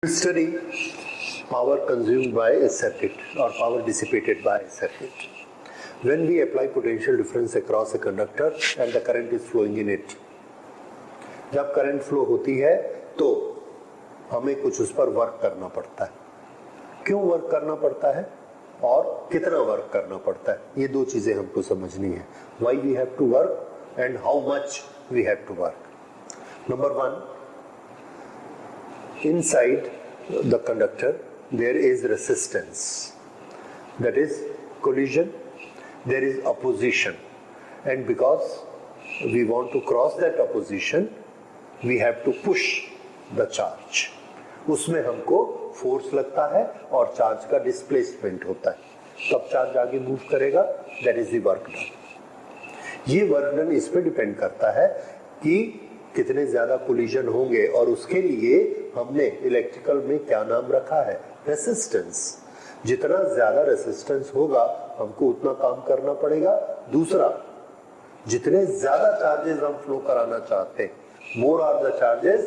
Study power consumed by a circuit or power dissipated by a circuit. When we apply potential difference across a conductor and the current is flowing in it. जब current flow होती है तो हमें कुछ उस पर work करना पड़ता है. क्यों वर्क करना पड़ता है और कितना वर्क करना पड़ता है, ये दो चीजें हमको समझनी है. Why we have to work and how much we have to work. Number one, inside the conductor there is resistance, that is collision, there is opposition, and because we want to cross that opposition we have to push the charge. उसमें हमको force लगता है और charge का displacement होता है. तब charge आगे मूव करेगा, that is the work done. ये वर्क डन इस पे डिपेंड करता है कि कितने ज्यादा कोलिजन होंगे और उसके लिए हमने इलेक्ट्रिकल में क्या नाम रखा है, रेसिस्टेंस. जितना ज्यादा रेसिस्टेंस होगा हमको उतना काम करना पड़ेगा. दूसरा, जितने ज्यादा चार्जेस हम फ्लो कराना चाहते हैं, more are the charges,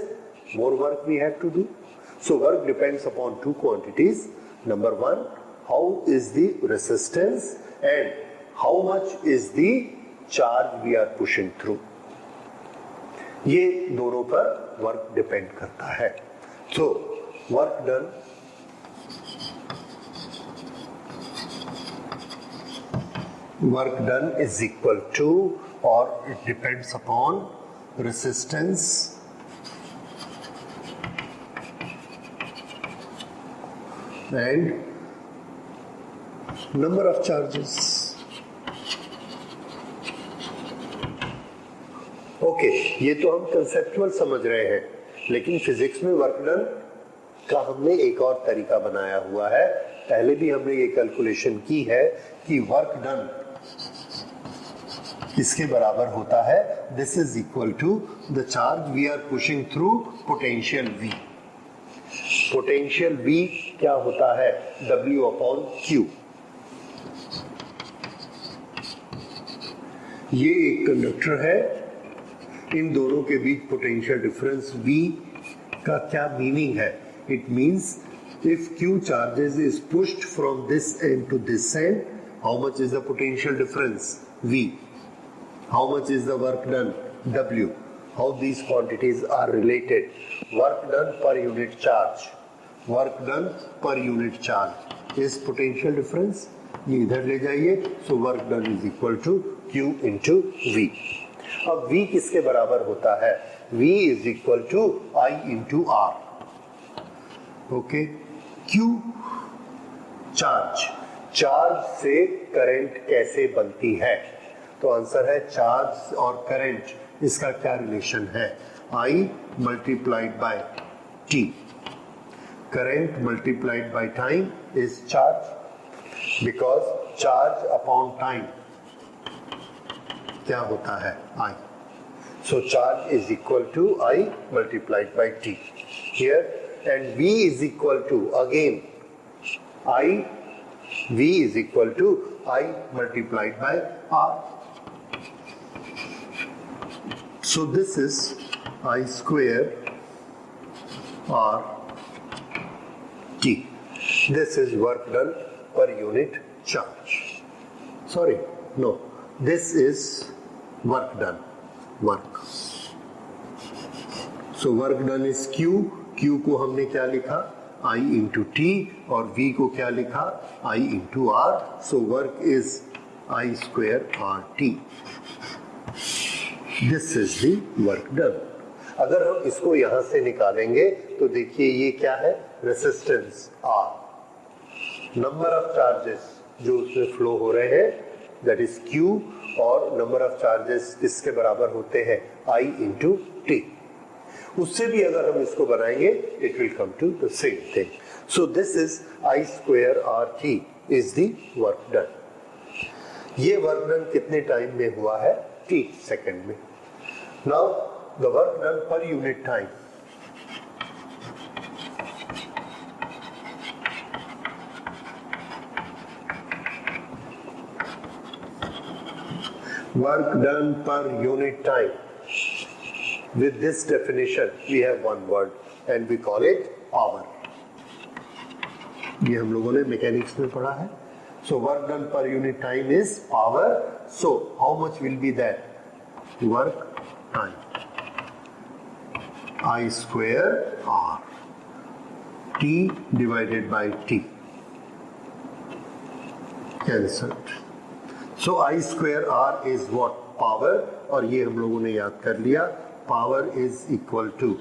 more work we have to do. So work depends upon two quantities. Number one, how is the resistance and how much is the charge we are pushing through. ये दोनों पर work depend करता है. So work done is equal to or it depends upon resistance and number of charges. Okay, ये तो हम conceptual समझ रहे हैं, लेकिन फिजिक्स में वर्क डन का हमने एक और तरीका बनाया हुआ है. पहले भी हमने ये कैलकुलेशन की है कि वर्क डन किसके बराबर होता है. This is equal to the charge we are pushing through potential V. Potential V क्या होता है, W अपॉन Q. ये एक कंडक्टर है, इन दोनों के बीच पोटेंशियल डिफरेंस V का क्या मीनिंग है. It means if Q charges is pushed from this end to this end, how much is the potential difference V. How much is the work done, W. How these quantities are related. Work done per unit charge. Work done per unit charge is potential difference. ये इधर ले जाइए, so work done is equal to Q into V. अब V किसके बराबर होता है, V is equal to I into R. Okay. Q charge. Charge से करंट कैसे बनती है, तो आंसर है चार्ज और करंट, इसका क्या रिलेशन है, I multiplied by T. Current multiplied by time is charge, because charge upon time क्या होता है, I. So charge is equal to I multiplied by T here, and V is equal to again V is equal to I multiplied by R. So this is I square R T. This is work done per unit charge. Sorry, no. This is work done. Work. So work done is Q. Q को हमने क्या लिखा, I into T, और V को क्या लिखा, I into R. So work is I square R T. This is the work done. अगर हम इसको यहां से निकालेंगे तो देखिए ये क्या है, resistance R. Number of charges जो उसमें फ्लो हो रहे हैं, दैट इज Q, और नंबर ऑफ चार्जेस किसके बराबर होते हैं, I into T. उससे भी अगर हम इसको बनाएंगे, it will come to the same thing. So this is I square R T is the work done. ये वर्क डन कितने टाइम में हुआ है, T सेकेंड में. Now the work done per unit time. Work done per unit time. With this definition, we have one word and we call it power. ये हम लोगों ने मैकेनिक्स में पढ़ा है. So work done per unit time is power. So how much will be that? Work time. I square R. T divided by T. Cancelled. So I square R is what? Power. और ये हम लोगों ने याद कर लिया. Power is equal to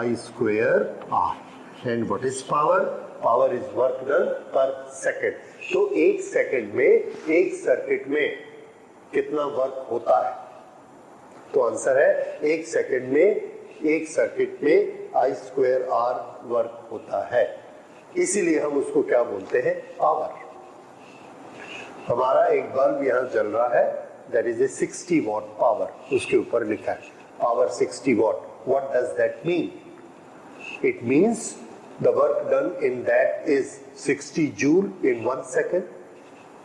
I square R. And what is power? Power is work done per second. तो एक सेकंड में एक सर्किट में कितना वर्क होता है? तो आंसर है एक सेकंड में एक सर्किट में आई स्क्वायर आर वर्क होता है. इसीलिए हम उसको क्या बोलते हैं? पावर. हमारा एक बल्ब यहां जल रहा है, that is a 60 what power. उसके ऊपर लिखा है power 60 what. What does that mean? It means the work done in that is 60 joule in 1 second.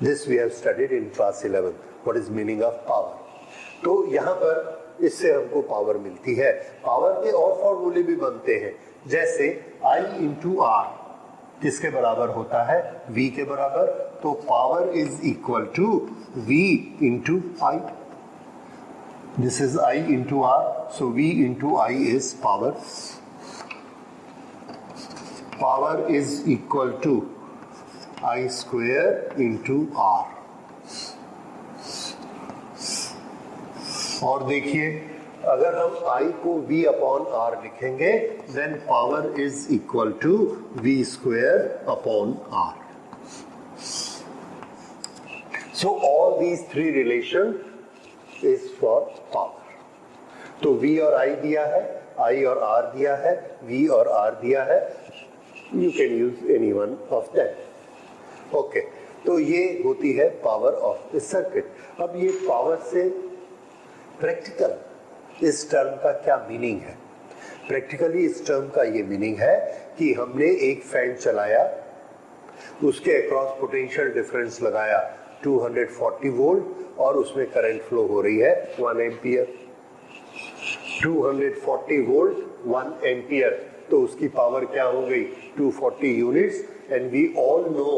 This we have studied in class 11. What is meaning of power? तो यहाँ पर इससे हमको power मिलती है. पावर के और फॉर्मूले भी बनते हैं, जैसे I into R किसके बराबर होता है? V के बराबर. तो power is equal to V into I. This is I into R. So V into I is power. Power is equal to I square into R. और देखिए, अगर हम I को V upon R लिखेंगे, then power is equal to V square upon R. So all these three relation is for power. तो V और I दिया है, I और R दिया है, V और R दिया है. You can use any one of them. Okay. तो ये होती है पावर ऑफ द सर्किट. अब ये पावर से प्रैक्टिकल इस टर्म का क्या मीनिंग है? प्रैक्टिकली इस टर्म का ये मीनिंग है कि हमने एक फैन चलाया, उसके अक्रॉस पोटेंशियल डिफरेंस लगाया 240 वोल्ट और उसमें करंट फ्लो हो रही है 1 एम्पियर. 240 वोल्ट 1 एम्पियर, तो उसकी पावर क्या हो गई? 240 units. And we all know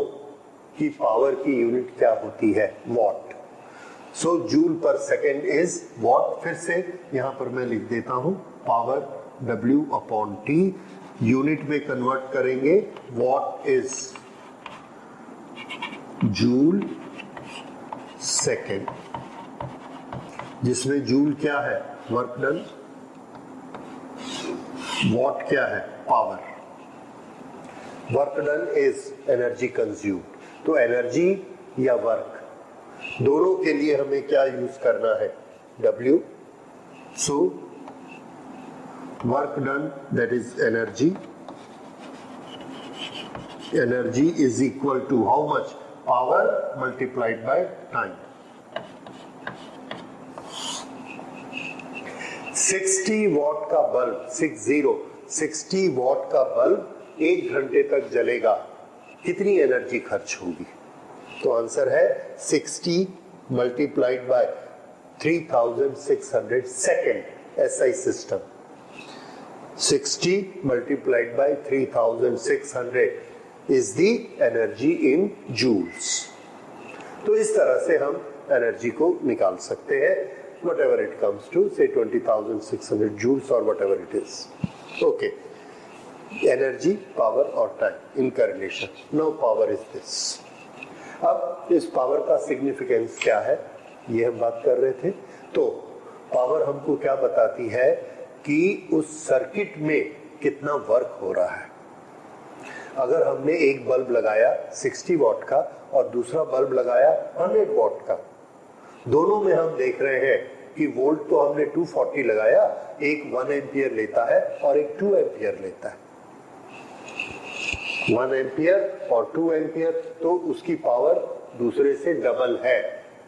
कि पावर की यूनिट क्या होती है? Watt. So joule per second is watt. फिर से यहां पर मैं लिख देता हूं power W upon T. Unit में कन्वर्ट करेंगे. वॉट इज जूल सेकेंड, जिसमें जूल क्या है? Work done. वॉट क्या है? Power. Work done is energy consume. तो एनर्जी या वर्क दोनों के लिए हमें क्या यूज करना है? W. So work done that is energy. Energy is equal to how much? Power multiplied by time. 60 watt का बल्ब 60 वॉट का बल्ब 1 घंटे तक जलेगा. कितनी एनर्जी खर्च होगी? तो आंसर है 60 multiplied by 3600 second. SI system. 60 multiplied by 3600 is the energy in joules. तो इस तरह से हम एनर्जी को निकाल सकते हैं. whatever it comes to, say 20,600 joules or whatever it is. Okay. Energy, power और time in correlation. Now power is this. अब इस पावर का सिग्निफिकेंस क्या है, ये हम बात कर रहे थे. तो पावर हमको क्या बताती है कि उस सर्किट में कितना वर्क हो रहा है. अगर हमने एक बल्ब लगाया 60 वॉट का और दूसरा बल्ब लगाया 100 वॉट का, दोनों में हम देख रहे हैं कि वोल्ट तो हमने 240 लगाया, एक 1 एम्पियर लेता है और एक 2 एम्पियर लेता है. 1 एम्पियर और 2 एम्पियर, तो उसकी पावर दूसरे से डबल है.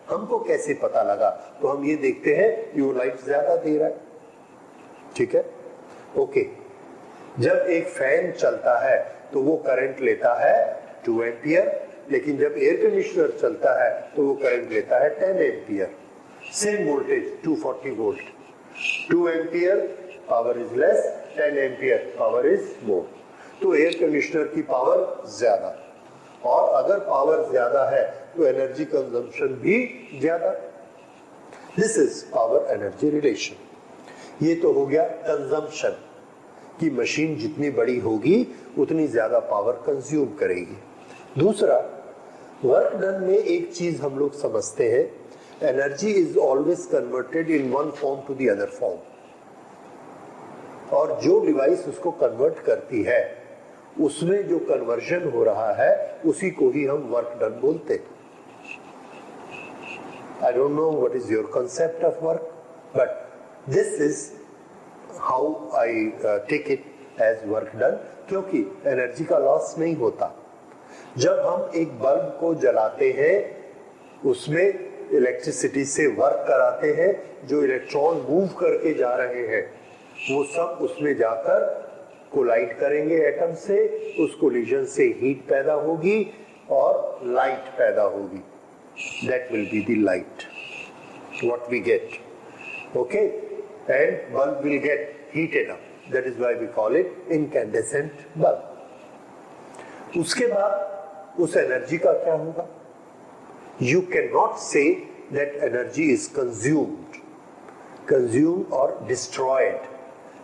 हमको कैसे पता लगा? तो हम ये देखते हैं ये लाइट ज्यादा दे रहा है. ठीक है. ओके. जब एक फैन चलता है तो वो करंट लेता है 2 एम्पियर, लेकिन जब एयर कंडीशनर चलता है तो वो करंट लेता है 10 ampere. Same voltage 240 volt. 2 ampere power is less, 10 ampere power is more. तो एयर कंडीशनर की पावर ज्यादा. और अगर पावर ज्यादा है तो एनर्जी कंजम्पशन भी ज्यादा। This is power energy relation. ये तो हो गया कंजम्पशन कि मशीन जितनी बड़ी होगी उतनी ज्यादा पावर कंज्यूम करेगी। दूसरा, वर्क डन में एक चीज हम लोग समझते हैं, energy is always converted in one form to the other form, और जो डिवाइस उसको कन्वर्ट करती है उसमें जो कन्वर्जन हो रहा है उसी को ही हम वर्क डन बोलते हैं। I don't know what is your concept of work, but this is how I take it as work done, क्योंकि एनर्जी का लॉस नहीं होता। जब हम एक बल्ब को जलाते हैं उसमें इलेक्ट्रिसिटी से वर्क कराते हैं, जो इलेक्ट्रॉन मूव करके जा रहे हैं वो सब उसमें जाकर कोलाइड करेंगे एटम से, उस कोलिजन से हीट पैदा होगी और लाइट पैदा होगी। That will be the light what we get, okay, and bulb will get heated up, that is why we call it incandescent bulb. उसके बाद उस एनर्जी का क्या होगा? You can not say that energy is consumed or destroyed.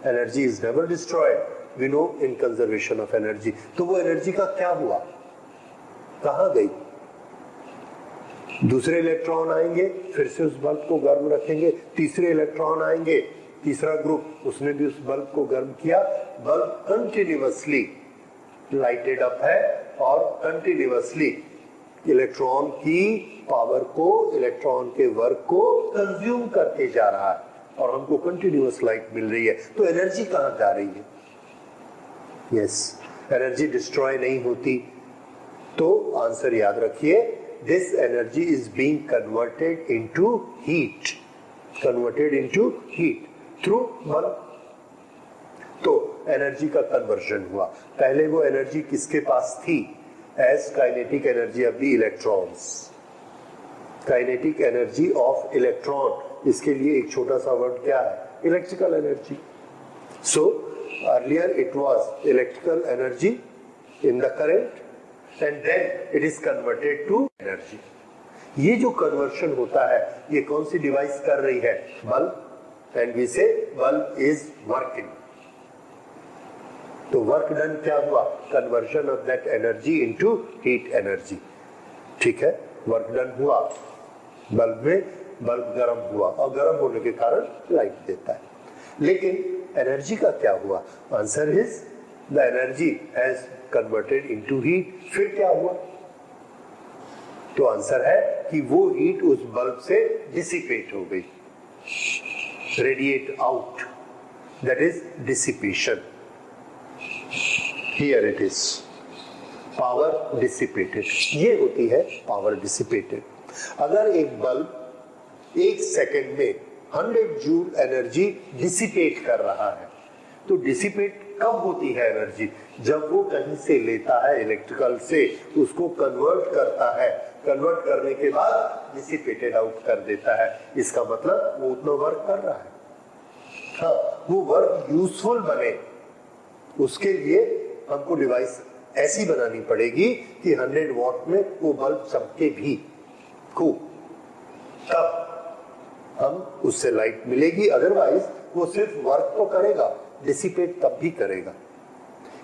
Energy is never destroyed. We know in conservation of energy. तो वो energy का क्या हुआ, कहाँ गई? दूसरे इलेक्ट्रॉन आएंगे, फिर से उस बल्ब को गर्म रखेंगे, तीसरे इलेक्ट्रॉन आएंगे, तीसरा ग्रुप, उसने भी उस बल्ब को गर्म किया। बल्ब कंटिन्यूअसली लाइटेड अप है और कंटिन्यूअसली इलेक्ट्रॉन की पावर को, इलेक्ट्रॉन के वर्क को कंज्यूम करके जा रहा है और हमको कंटिन्यूअस लाइट मिल रही है। तो एनर्जी कहां जा रही है? यस, एनर्जी डिस्ट्रॉय नहीं होती। तो आंसर याद रखिए, this energy is being converted into heat, through bulb. तो एनर्जी का कन्वर्जन हुआ। पहले वो एनर्जी किसके पास थी? As kinetic energy of the electrons, kinetic energy of electron. इसके लिए एक छोटा सा वर्ड क्या है? Electrical energy. So earlier it was electrical energy in the current and then it is converted to energy. ये जो कन्वर्शन होता है ये कौन सी डिवाइस कर रही है? बल्ब। एंड वी से बल्ब इज वर्किंग। तो वर्क डन क्या हुआ? Conversion of that energy into heat energy. ठीक है, वर्क डन हुआ बल्ब में, बल्ब गर्म हुआ और गर्म होने के कारण लाइट देता है। लेकिन एनर्जी का क्या हुआ? Answer is the energy has converted into heat. फिर क्या हुआ? तो आंसर है कि वो हीट उस बल्ब से डिसिपेट हो गई, radiate out, that is dissipation. Here it is, power dissipated। ये होती है पावर डिसिपेटेड। अगर एक बल्ब एक सेकेंड में 100 जूल एनर्जी डिसिपेट कर रहा है, तो डिसिपेट कब होती है एनर्जी? जब वो कहीं से लेता है इलेक्ट्रिकल से, उसको कन्वर्ट करता है, कन्वर्ट करने के बाद डिसिपेटेड आउट कर देता है। इसका मतलब वो उतना वर्क कर रहा है। हाँ, वो वर्क यूजफुल बने उसके लिए हमको डिवाइस ऐसी बनानी पड़ेगी कि 100 वॉट में वो बल्ब चमके भी खूब, तब हम उससे लाइट मिलेगी। अदरवाइज वो सिर्फ वर्क तो करेगा, डिसिपेट तब भी करेगा।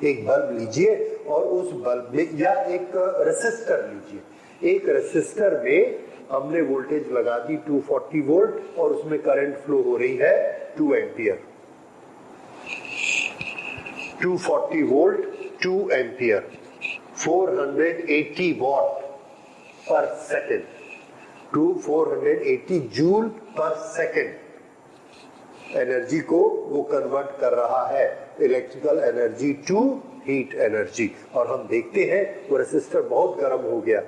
एक बल्ब लीजिए और उस बल्ब में, या एक रेसिस्टर लीजिए, एक रेसिस्टर में हमने वोल्टेज लगा दी 240 वोल्ट और उसमें करंट फ्लो हो रही है 2 ampere. 240 volt 2 ampere, 480 watt per second, 480 joule per second energy को वो कन्वर्ट कर रहा है, electrical energy to heat energy. और हम देखते हैं वो रेसिस्टर बहुत गर्म हो गया,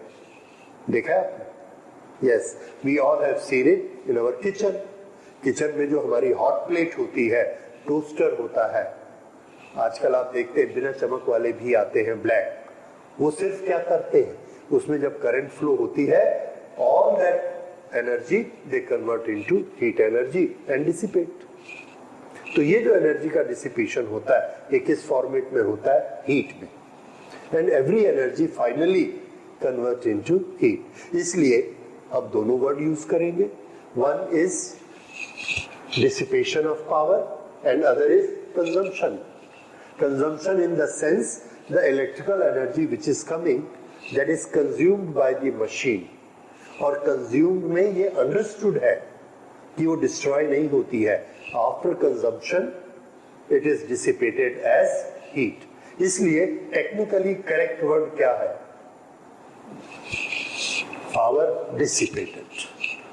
देखा है आपने? Yes, we all have seen it in our kitchen. Kitchen में जो हमारी हॉट प्लेट होती है, टोस्टर होता है, आजकल आप देखते हैं बिना चमक वाले भी आते हैं, ब्लैक। वो सिर्फ क्या करते हैं, उसमें जब करंट फ्लो होती है, all that energy they convert into heat energy and dissipate. तो ये जो एनर्जी का डिसिपेशन होता है ये किस फॉर्मेट में होता है? हीट में। And every energy finally convert into heat. इसलिए हम दोनों वर्ड यूज करेंगे, one is dissipation of power and other is consumption. Consumption in the sense the electrical energy which is coming that is consumed by the machine, और consumed में ये understood है कि वो destroy नहीं होती है, after consumption it is dissipated as heat. इसलिए technically correct word क्या है? Power dissipated,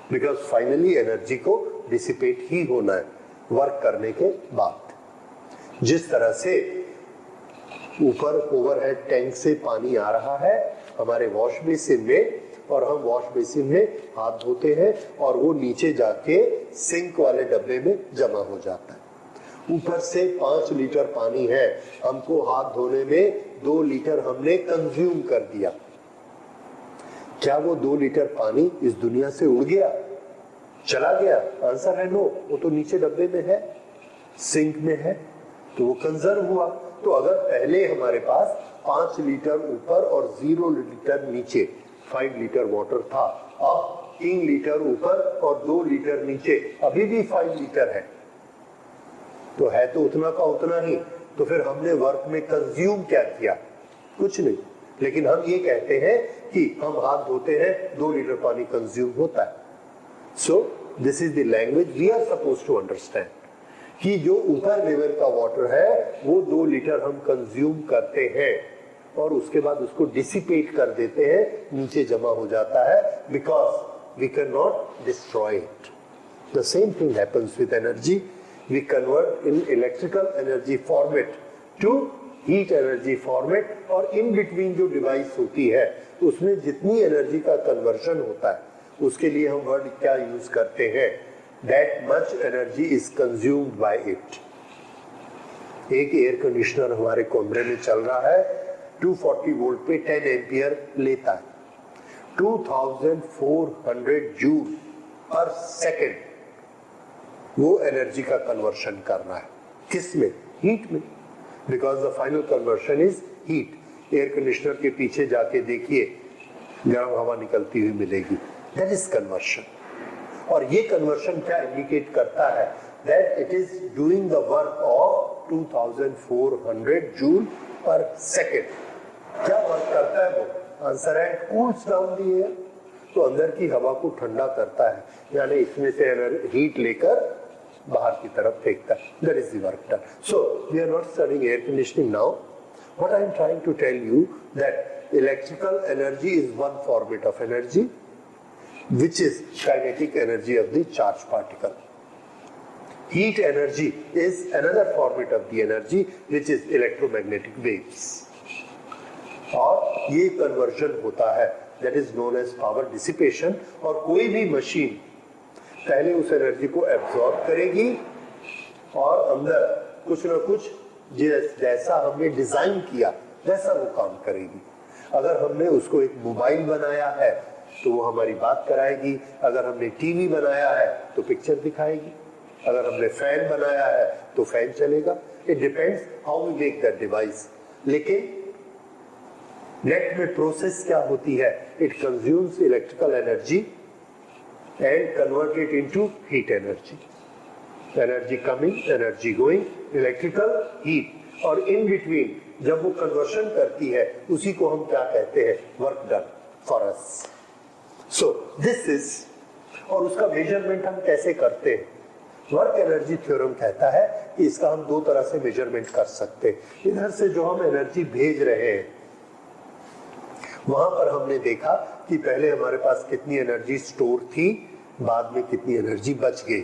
because finally energy को डिसिपेट ही होना है वर्क करने के बाद। जिस तरह से ऊपर ओवरहेड टैंक से पानी आ रहा है हमारे वॉश बेसिन में, और हम वॉश बेसिन में हाथ धोते हैं और वो नीचे जाके सिंक वाले डब्बे में जमा हो जाता है। ऊपर से 5 लीटर पानी है, हमको हाथ धोने में 2 लीटर हमने कंज्यूम कर दिया। क्या वो 2 लीटर पानी इस दुनिया से उड़ गया, चला गया? आंसर है नो, वो तो नीचे डब्बे में है, सिंक में है, तो वो कंजर्व हुआ। तो अगर पहले हमारे पास 5 लीटर ऊपर और 0 लीटर नीचे 5 लीटर वाटर था, अब 3 लीटर ऊपर और 2 लीटर नीचे अभी भी 5 लीटर है, तो है तो उतना का उतना ही। तो फिर हमने वर्क में कंज्यूम क्या किया? कुछ नहीं। लेकिन हम ये कहते हैं कि हम हाथ धोते हैं, 2 लीटर पानी कंज्यूम होता है। So this is the language we are supposed to understand कि जो ऊपर लेवल का वाटर है वो 2 लीटर हम कंज्यूम करते हैं और उसके बाद उसको डिसिपेट कर देते हैं, नीचे जमा हो जाता है, because we cannot destroy it. The same thing happens with energy. We convert in electrical energy format to heat energy format, और in between जो डिवाइस होती है उसमें जितनी एनर्जी का कन्वर्शन होता है उसके लिए हम वर्ड क्या यूज करते हैं? That much energy is consumed by it. एक एयर कंडीशनर हमारे कमरे में चल रहा है, 240 वोल्ट पे 10 एम्पियर लेता है, 2400 जूल पर सेकेंड वो एनर्जी का कन्वर्शन करना है। किस में? हीट में, because the final conversion is heat. Air conditioner के पीछे जाके देखिए, गर्म हवा निकलती हुई मिलेगी, दैट इज कन्वर्शन। और ये कन्वर्शन क्या इंडिकेट करता है? That it is doing the work of 2400 joule per second. क्या वर्क करता है वो? आंसर है कूल्स डाउन द एयर, तो अंदर की हवा को ठंडा करता है, यानी इसमें से हीट लेकर बाहर की तरफ फेंकता है। That is the work done. So we are not studying air conditioning now. What I am trying to tell you that electrical energy is one format of energy which is kinetic energy of the charged particle. Heat energy is another format of the energy which is electromagnetic waves. और ये conversion होता है, that is known as power dissipation। और कोई भी machine पहले उस energy को एब्जॉर्ब करेगी और अंदर कुछ ना कुछ जैसा हमने डिजाइन किया वैसा वो काम करेगी। अगर हमने उसको एक मोबाइल बनाया है तो वो हमारी बात कराएगी, अगर हमने टीवी बनाया है तो पिक्चर दिखाएगी, अगर हमने फैन बनाया है तो फैन चलेगा। It depends how we make that device. लेकिन नेट में प्रोसेस क्या होती है? It consumes electrical energy and convert it into heat energy. Energy coming, energy going, electrical heat, और इन बिटवीन जब वो कन्वर्शन करती है उसी को हम क्या कहते हैं? Work done for us. So this is, और उसका मेजरमेंट हम कैसे करते हैं? वर्क एनर्जी थ्योरम कहता है कि इसका हम 2 तरह से मेजरमेंट कर सकते हैं। इधर से जो हम एनर्जी भेज रहे हैं वहां पर हमने देखा कि पहले हमारे पास कितनी एनर्जी स्टोर थी, बाद में कितनी एनर्जी बच गई।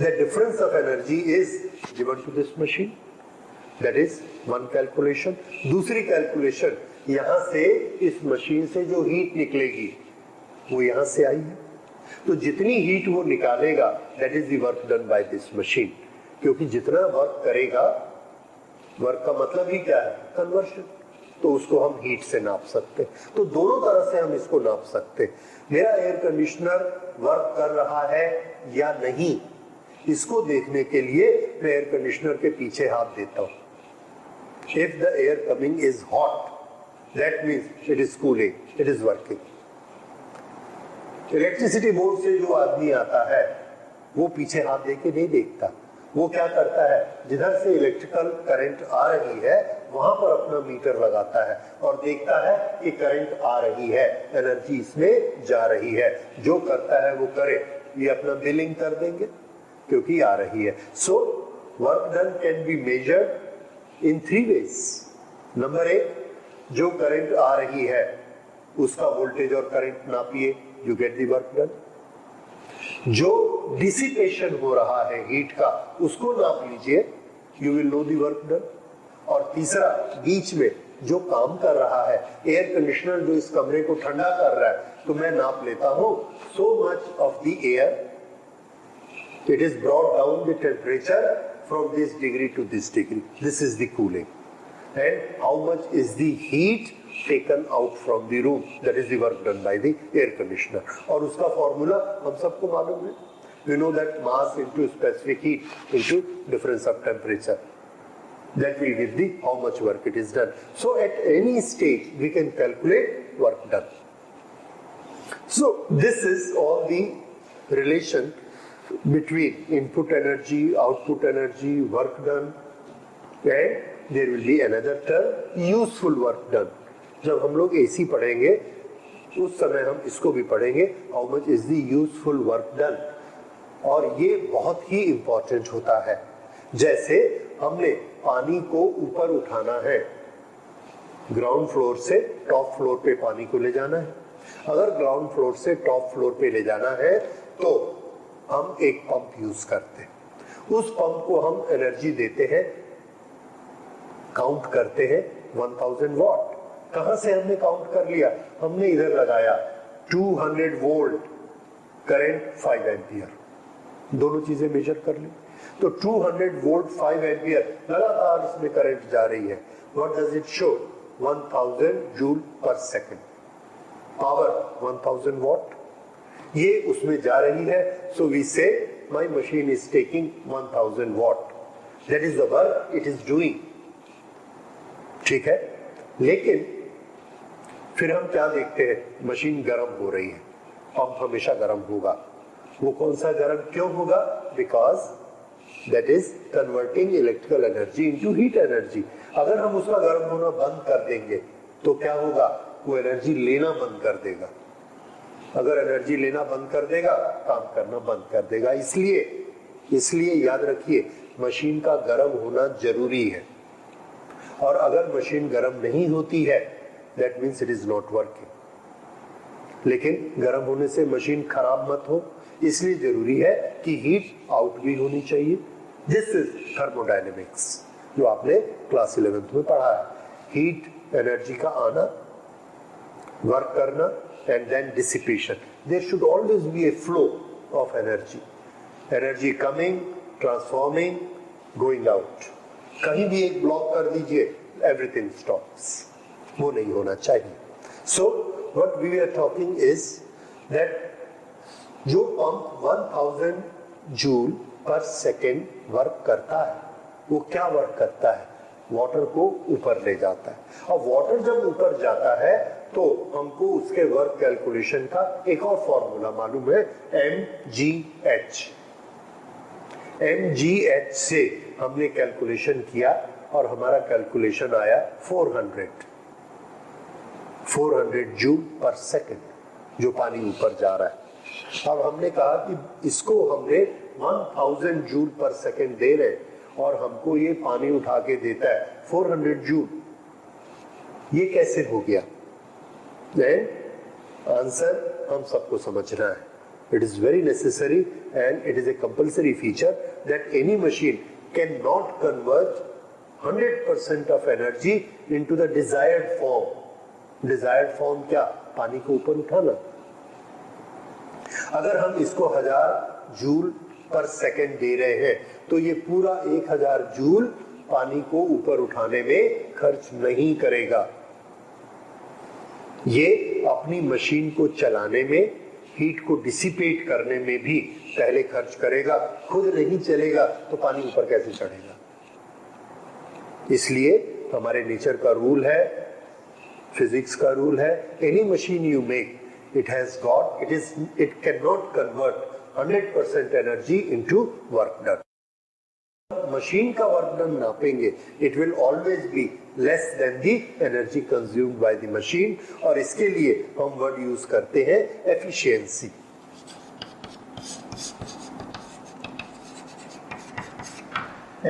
The difference of energy is given to this machine, that is one calculation. दूसरी कैलकुलेशन, यहां से इस मशीन से जो हीट निकलेगी वो यहां से आई है, तो जितनी हीट वो निकालेगा that is the work done by this machine. क्योंकि जितना वर्क करेगा, वर्क का मतलब ही क्या है? कन्वर्शन, तो उसको हम हीट से नाप सकते हैं। तो दोनों तरह से हम इसको नाप सकते हैं। मेरा एयर कंडीशनर वर्क कर रहा है या नहीं, इसको देखने के लिए मैं एयर कंडीशनर के पीछे हाथ देता हूं। If the air coming is hot that means it is cooling, it is working. Electricity board से जो आदमी आता है वो पीछे हाथ देके नहीं देखता, वो क्या करता है, जिधर से इलेक्ट्रिकल करंट आ रही है वहां पर अपना मीटर लगाता है और देखता है कि करंट आ रही है, एनर्जी इसमें जा रही है, जो करता है वो करे, ये अपना बिलिंग कर देंगे क्योंकि आ रही है. So work done can be measured in 3 ways. Number 1, जो करंट आ रही है उसका वोल्टेज और करंट नापिए, you get the work done. जो डिसिपेशन हो रहा है हीट का उसको नाप लीजिए, you will know the work done. और तीसरा, बीच में जो काम कर रहा है, एयर कंडीशनर जो इस कमरे को ठंडा कर रहा है, तो मैं नाप लेता हूं so much of the air, it is brought down the temperature from this degree to this degree. This is the cooling. And how much is the heat taken out from the room? That is the work done by the air conditioner. और उसका formula हम सबको मालूम है. We know that mass into specific heat into difference of temperature. That will give the how much work it is done. So at any stage we can calculate work done. So this is all the relation between input energy, output energy, work done, and there will be another term, useful work done. जब हम लोग AC पढ़ेंगे उस समय हम इसको भी पढ़ेंगे, how much is the useful work done. और ये बहुत ही इंपॉर्टेंट होता है. जैसे हमने पानी को ऊपर उठाना है, ग्राउंड फ्लोर से टॉप फ्लोर पे पानी को ले जाना है. अगर ग्राउंड फ्लोर से टॉप फ्लोर पे ले जाना है तो हम एक पंप यूज करते हैं. उस पंप को हम एनर्जी देते हैं, काउंट करते हैं 1000 वॉट. कहां से हमने काउंट कर लिया, हमने इधर लगाया 200 वोल्ट, करंट 5 एम्पियर, दोनों चीजें मेजर कर ली. तो 200 वोल्ट 5 एम्पियर लगातार इसमें करंट जा रही है. What does it show, 1000 joule पर सेकंड, पावर 1000 वॉट, ये उसमें जा रही है. सो वी से my machine is taking 1000 what, that is the work it is doing. ठीक है, लेकिन फिर हम क्या देखते हैं, मशीन गर्म हो रही है, पंप हमेशा गर्म होगा. वो कौन सा गर्म क्यों होगा, because that is converting electrical energy into heat energy. अगर हम उसका गर्म होना बंद कर देंगे तो क्या होगा, वो एनर्जी लेना बंद कर देगा. अगर एनर्जी लेना बंद कर देगा, काम करना बंद कर देगा. इसलिए याद रखिए, मशीन का गर्म होना जरूरी है. और अगर मशीन गर्म नहीं होती है, that means it is not working. लेकिन गर्म होने से मशीन खराब मत हो, इसलिए जरूरी है कि हीट आउट भी होनी चाहिए. दिस इज थर्मोडायनेमिक्स, जो आपने क्लास 11th में पढ़ा है. हीट एनर्जी का आना, वर्क करना, and then dissipation. There should always be a flow of energy. Energy coming, transforming, going out. कहीं भी एक ब्लॉक कर दीजिए, everything stops. वो नहीं होना चाहिए. So what we are talking is that जो pump 1000 joule per second work करता है, वो क्या वर्क करता है, वाटर को ऊपर ले जाता है. और वाटर जब ऊपर जाता है तो हमको उसके वर्क कैलकुलेशन का एक और फॉर्मूला मालूम है, mgh. mgh से हमने कैलकुलेशन किया और हमारा कैलकुलेशन आया 400 जूल पर सेकेंड, जो पानी ऊपर जा रहा है. अब हमने कहा कि इसको हमने 1000 जूल पर सेकेंड दे रहे और हमको ये पानी उठा के देता है 400 जूल. ये कैसे हो गया? आंसर हम सबको समझना है. It is very necessary and it is a compulsory feature that any machine cannot convert 100% of energy into the desired form. Desired form क्या? पानी को ऊपर उठाना. अगर हम इसको 1000 जूल पर सेकेंड दे रहे हैं तो ये पूरा 1000 जूल पानी को ऊपर उठाने में खर्च नहीं करेगा. ये अपनी मशीन को चलाने में, हीट को डिसिपेट करने में भी पहले खर्च करेगा. खुद नहीं चलेगा तो पानी ऊपर कैसे चढ़ेगा? इसलिए हमारे नेचर का रूल है, फिजिक्स का रूल है, any machine you make it cannot convert 100% energy into work done. Machine का वर्क डन नापेंगे, it will always be less than the energy consumed by the machine, और इसके लिए हम वर्ड यूज करते हैं एफिशिएंसी।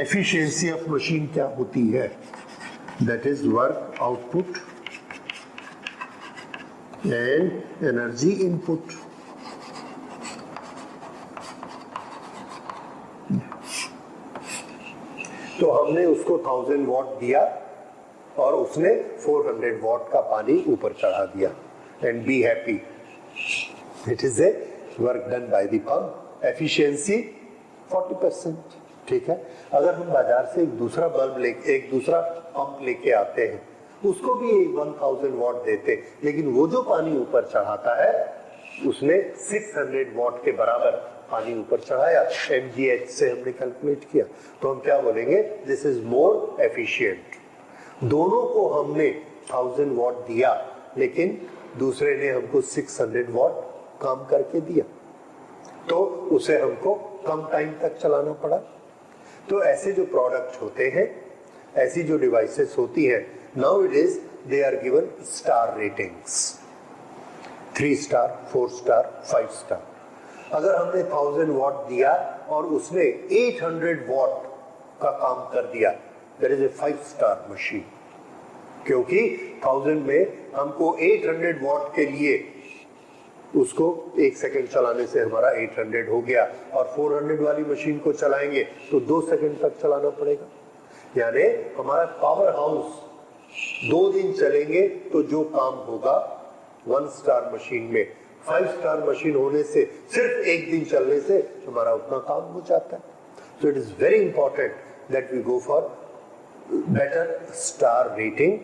एफिशिएंसी ऑफ मशीन क्या होती है? That is work output and energy input. तो हमने उसको 1000 वॉट दिया और उसने 400 वॉट का पानी ऊपर चढ़ा दिया, and be happy, it is a work done by the pump, efficiency 40%। ठीक है, अगर हम बाजार से एक दूसरा पंप लेके आते हैं, उसको भी 1000 वॉट देते, लेकिन वो जो पानी ऊपर चढ़ाता है उसने 600 वॉट के बराबर पानी ऊपर चढ़ाया, mgh से हमने कैलकुलेट किया, तो हम क्या बोलेंगे? This is more efficient. दोनों को हमने 1000 वॉट दिया, लेकिन दूसरे ने हमको 600 वॉट काम करके दिया, तो उसे हमको कम टाइम तक चलाना पड़ा। तो ऐसे जो प्रोडक्ट होते हैं, ऐसी जो डिवाइसेस होती हैं, nowadays they are given star ratings, 3 star, 4 star, 5 star. अगर हमने 1000 वॉट दिया और उसने 800 वॉट का काम कर दिया, that is a 5 star machine, क्योंकि 1000 में हमको 800 वॉट के लिए उसको 1 सेकंड चलाने से हमारा 800 हो गया, और 400 वाली मशीन को चलाएंगे तो 2 सेकंड तक चलाना पड़ेगा। यानी हमारा पावर हाउस 2 दिन चलेंगे तो जो काम होगा 1 स्टार मशीन में, 5 स्टार मशीन होने से सिर्फ 1 दिन चलने से हमारा उतना काम हो जाता है। So it is very important that we go for better star rating,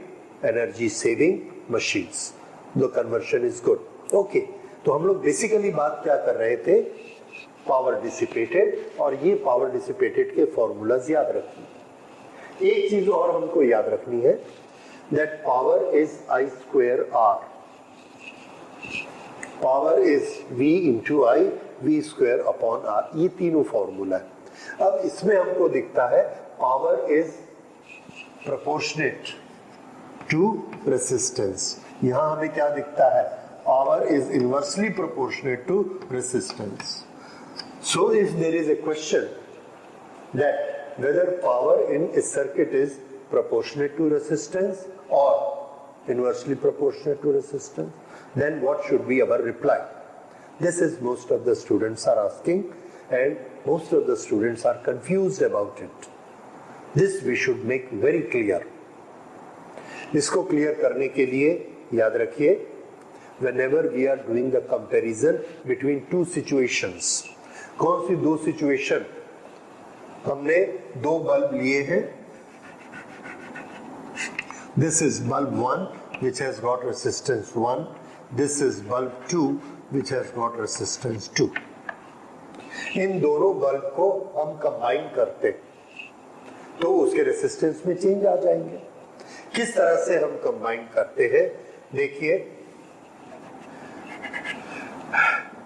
energy saving machines. The conversion is good. Okay, तो हम लोग बेसिकली बात क्या कर रहे थे? पावर डिसिपेटेड, और ये पावर डिसिपेटेड के फॉर्मूलाज याद रखिए। एक चीज और हमको याद रखनी है, that power is I square R. Power is V into I, V square upon R. ये तीनों फॉर्मूला है। अब इसमें हमको दिखता है power is proportionate to resistance. यहां हमें क्या दिखता है? Power is inversely proportionate to resistance. So if there is a question that whether power in a circuit is proportionate to resistance or inversely proportionate to resistance, then what should be our reply? This is most of the students are asking, and most of the students are confused about it. This we should make very clear. इसको clear करने के लिए याद रखिए, whenever we are doing the comparison between two situations, कौन सी 2 situation? हमने 2 bulb लिए हैं, this is bulb 1 which has got resistance 1, this is bulb 2 which has got resistance 2. इन दोनों बल्ब को हम कंबाइन करते तो उसके रेसिस्टेंस में चेंज आ जाएंगे। किस तरह से हम कंबाइन करते हैं? देखिए,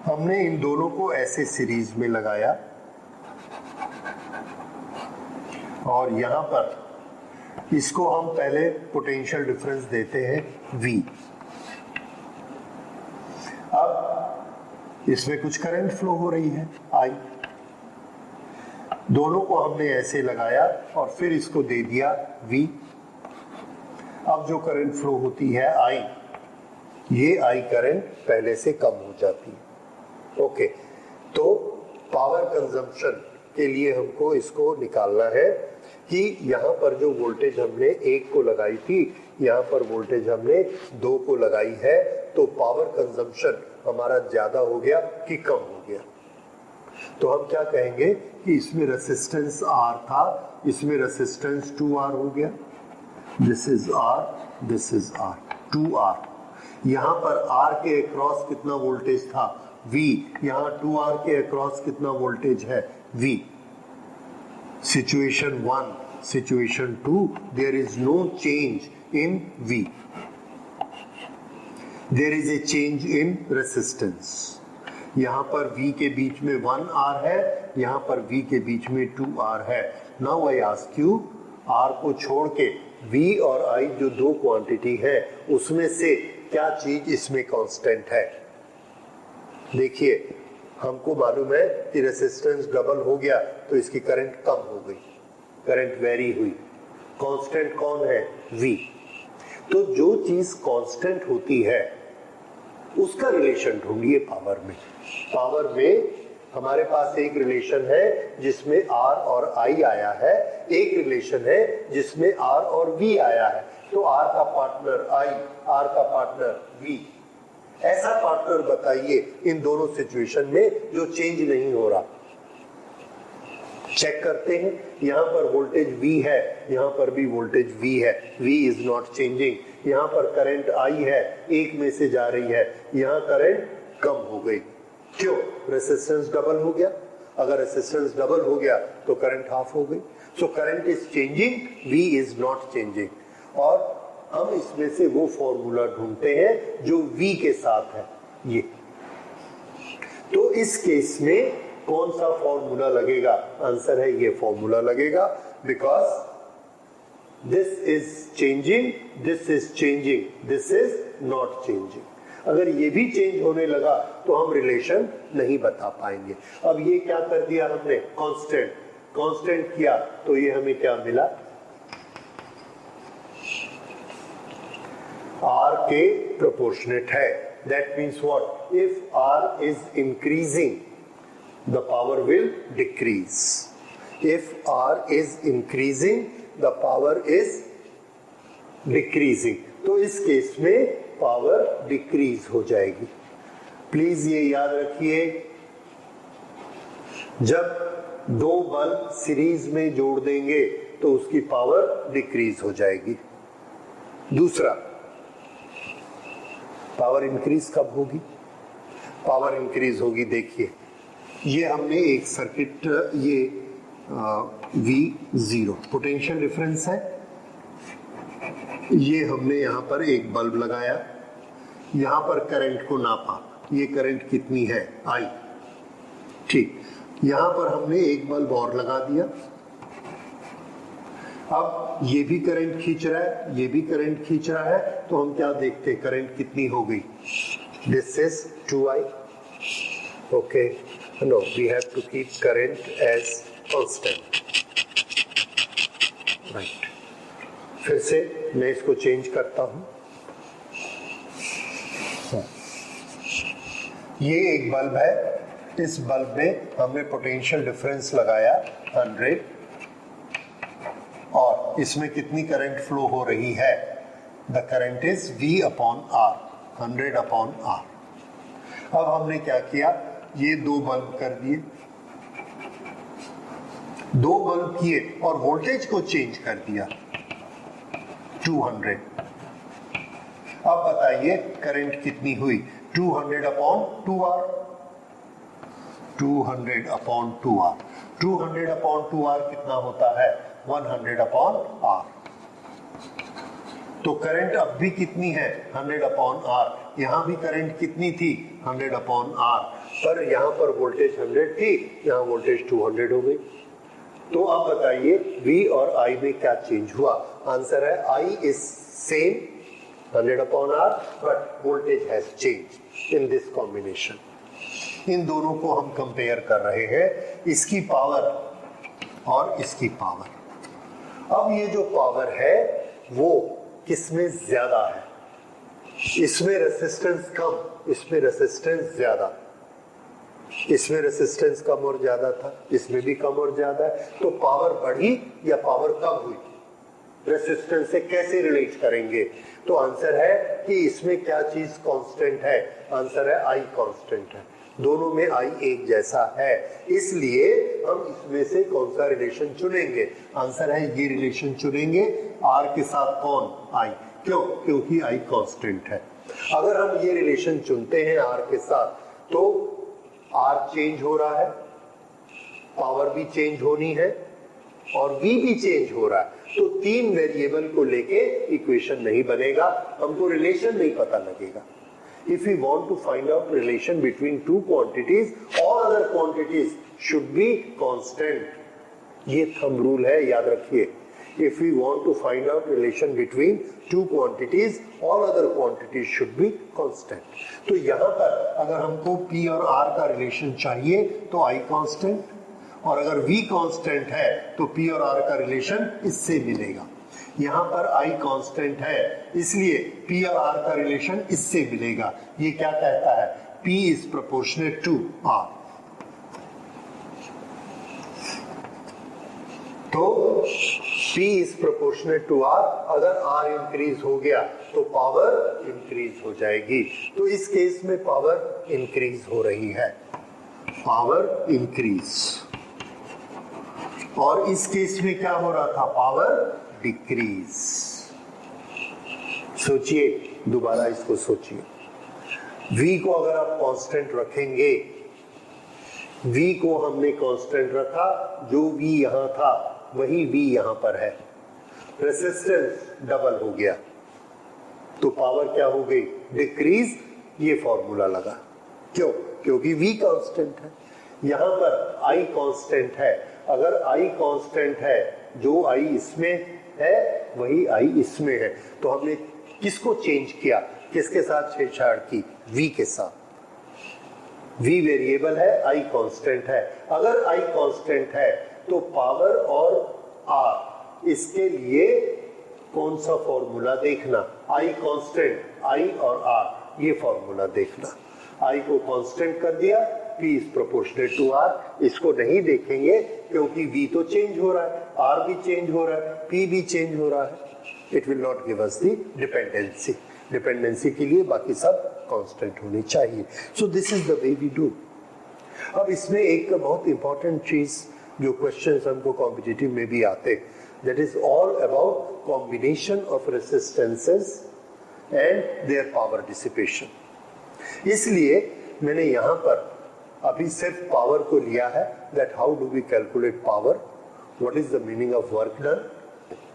हमने इन दोनों को ऐसे सीरीज में लगाया और यहां पर इसको हम पहले पोटेंशियल डिफरेंस देते हैं V। अब इसमें कुछ करंट फ्लो हो रही है I। दोनों को हमने ऐसे लगाया और फिर इसको दे दिया V। अब जो करंट फ्लो होती है I, ये I करंट पहले से कम हो जाती है। ओके, तो पावर कंजम्पशन के लिए हमको इसको निकालना है कि यहाँ पर जो वोल्टेज हमने 1 को लगाई थी, यहाँ पर वोल्टेज हमने 2 को लगाई है, तो पावर कंजम्पशन हमारा ज्यादा हो गया कि कम हो गया? तो हम क्या कहेंगे कि इसमें रेसिस्टेंस R था, इसमें रेसिस्टेंस 2R हो गया। This is R, this is R, 2R। यहाँ पर R के अक्रॉस कितना वोल्टेज था? V। यहाँ 2R के अक्रॉस कितना वोल्टेज है? V। Situation 1, situation 2, there is no change in V। There is a change in resistance. यहाँ पर V के बीच में 1R है, यहाँ पर V के बीच में 2R है। Now I ask you, R को छोड़ के V और I जो दो क्वांटिटी है उसमें से क्या चीज इसमें कांस्टेंट है? देखिए, हमको मालूम है कि रेसिस्टेंस डबल हो गया तो इसकी करंट कम हो गई, करंट वेरी हुई। कांस्टेंट कौन है? V। तो जो चीज कांस्टेंट होती है उसका रिलेशन ढूंढिए पावर में। पावर में हमारे पास एक रिलेशन है जिसमें R और I आया है, एक रिलेशन है जिसमें R और V आया है। तो R का पार्टनर I, R का पार्टनर V। ऐसा पार्टनर बताइए इन दोनों सिचुएशन में जो चेंज नहीं हो रहा। चेक करते हैं, यहाँ पर वोल्टेज V है, यहाँ पर भी वोल्टेज V है, V इज नॉट चेंजिंग। यहाँ पर करंट I है, एक में से जा रही है, यहाँ करंट कम हो गई। क्यों? रेसिस्टेंस डबल हो गया। अगर रेसिस्टेंस डबल हो गया तो करंट हाफ हो गई। So current is changing, V is not changing. और हम इसमें से वो फॉर्मूला ढूंढते हैं जो V के साथ है, ये। तो इस केस में कौन सा फॉर्मूला लगेगा? आंसर है ये फॉर्मूला लगेगा, because this is changing, this is changing, this is not changing. अगर ये भी चेंज होने लगा तो हम रिलेशन नहीं बता पाएंगे। अब ये क्या कर दिया हमने? कांस्टेंट। कांस्टेंट किया तो ये हमें क्या मिला? R के प्रोपोर्शनेट है। That means what? If R is increasing the power will decrease. If R is increasing, the power is decreasing. तो इस केस में पावर डिक्रीज हो जाएगी। प्लीज ये याद रखिए, जब दो बल्ब सीरीज में जोड़ देंगे तो उसकी पावर डिक्रीज हो जाएगी। दूसरा, पावर इंक्रीज कब होगी? पावर इंक्रीज होगी, देखिए ये हमने एक सर्किट, ये V0 पोटेंशियल डिफरेंस है, ये हमने यहाँ पर एक बल्ब लगाया, यहाँ पर करंट को नापा, ये करंट कितनी है? I। ठीक, यहाँ पर हमने एक बल्ब और लगा दिया, अब ये भी करंट खींच रहा है, ये भी करंट खींच रहा है, तो हम क्या देखते हैं? करंट कितनी हो गई? This is 2I। Okay, no, we have to keep current as constant, right? फिर से मैं इसको चेंज करता हूं। ये एक बल्ब है, इस बल्ब में हमने पोटेंशियल डिफरेंस लगाया 100 और इसमें कितनी करंट फ्लो हो रही है? The current is V/R, 100/R। अब हमने क्या किया? ये दो बल्ब कर दिए, दो बल्ब किए और वोल्टेज को चेंज कर दिया 200। अब बताइए करंट कितनी हुई? 200/2R। 200/2R। 200/2R कितना होता है? 100/R। तो करंट अब भी कितनी है? 100/R। यहाँ भी करंट कितनी थी? 100/R। पर यहाँ पर वोल्टेज 100 थी, यहाँ वोल्टेज 200 हो गई। तो अब बताइए V और I में क्या चेंज हुआ? आंसर है I is same 100/R, but voltage has change in this combination. इन दोनों को हम कंपेयर कर रहे हैं, इसकी पावर और इसकी पावर। अब ये जो पावर है वो किसमें ज्यादा है? इसमें रेसिस्टेंस कम, इसमें रेसिस्टेंस ज्यादा। इसमें रेसिस्टेंस कम और ज्यादा था, इसमें भी कम और ज्यादा है। तो पावर बढ़ी या पावर कम हुई? रेसिस्टेंस से कैसे रिलेट करेंगे? तो आंसर है कि इसमें क्या चीज कांस्टेंट है? आंसर है I कांस्टेंट है। दोनों में I एक जैसा है, इसलिए हम इसमें से कौन सा रिलेशन चुनेंगे? आंसर है ये रिलेशन चुनेंगे। R के साथ कौन? I। क्यों? क्योंकि I कांस्टेंट है। अगर हम ये रिलेशन चुनते हैं R के साथ तो R चेंज हो रहा है, पावर भी चेंज होनी है और V भी चेंज हो रहा है। तो तीन वेरिएबल को लेके इक्वेशन नहीं बनेगा, हमको रिलेशन नहीं पता लगेगा। If we want to find out relation between two quantities, all other quantities should be constant. ये thumb rule है, याद रखिए. If we want to find out relation between two quantities, all other quantities should be constant. तो यहाँ पर अगर हमको P और R का रिलेशन चाहिए तो I कांस्टेंट, और अगर V कांस्टेंट है तो P और R का रिलेशन इससे मिलेगा. यहाँ पर I कांस्टेंट है इसलिए P और R का रिलेशन इससे मिलेगा. ये क्या कहता है? P is proportionate to R. तो P is proportionate to R. अगर R इंक्रीज हो गया तो पावर इंक्रीज हो जाएगी. तो इस केस में पावर इंक्रीज हो रही है, पावर इंक्रीज. और इस केस में क्या हो रहा था? Power decrease. सोचिए, दोबारा इसको सोचिए. V को अगर आप कांस्टेंट रखेंगे, V को हमने कांस्टेंट रखा, जो V यहां था वही V यहां पर है. रेसिस्टेंस डबल हो गया तो पावर क्या हो गई? डिक्रीज. ये फॉर्मूला लगा. क्यों? क्योंकि V कांस्टेंट है. यहां पर I कांस्टेंट है. अगर I कांस्टेंट है, जो I इसमें है वही I इसमें है, तो हमने किसको चेंज किया? किसके साथ छेड़छाड़ की? V के साथ. V वेरिएबल है, I कांस्टेंट है. अगर I कांस्टेंट है तो पावर और R, इसके लिए कौन सा फॉर्मूला देखना? I कांस्टेंट, I और R, ये फॉर्मूला देखना. I को कांस्टेंट कर दिया, P is proportionate to R. इसको नहीं देखेंगे क्योंकि V तो चेंज हो रहा है, R भी चेंज हो रहा है, P भी चेंज हो रहा है. It will not give us the dependency. Dependency के लिए बाकी सब कांस्टेंट होनी चाहिए. So this is the way we do. अब इसमें एक बहुत इंपॉर्टेंट चीज जो क्वेश्चंस हमको कॉम्पिटिटिव में भी आते, that is all about combination of resistances and their power dissipation. इसलिए मैंने यहाँ पर अभी सिर्फ पावर को लिया है. that how do we calculate power, what is the meaning of work done,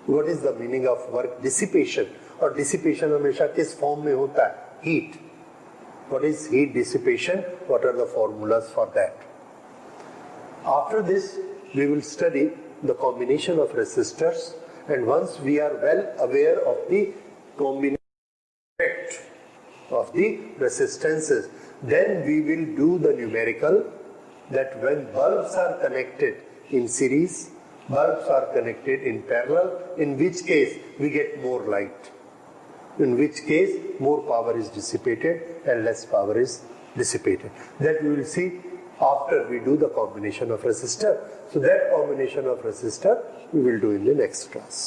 what is the meaning of work dissipation. और dissipation हमेशा किस फॉर्म में होता है? heat. what is heat dissipation, what are the formulas for that. After this we will study the combination of resistors, and once we are well aware of the combination effect of the resistances, then we will do the numerical, that when bulbs are connected in series, bulbs are connected in parallel, in which case we get more light, in which case more power is dissipated and less power is dissipated. That we will see after we do the combination of resistor. So that combination of resistor we will do in the next class.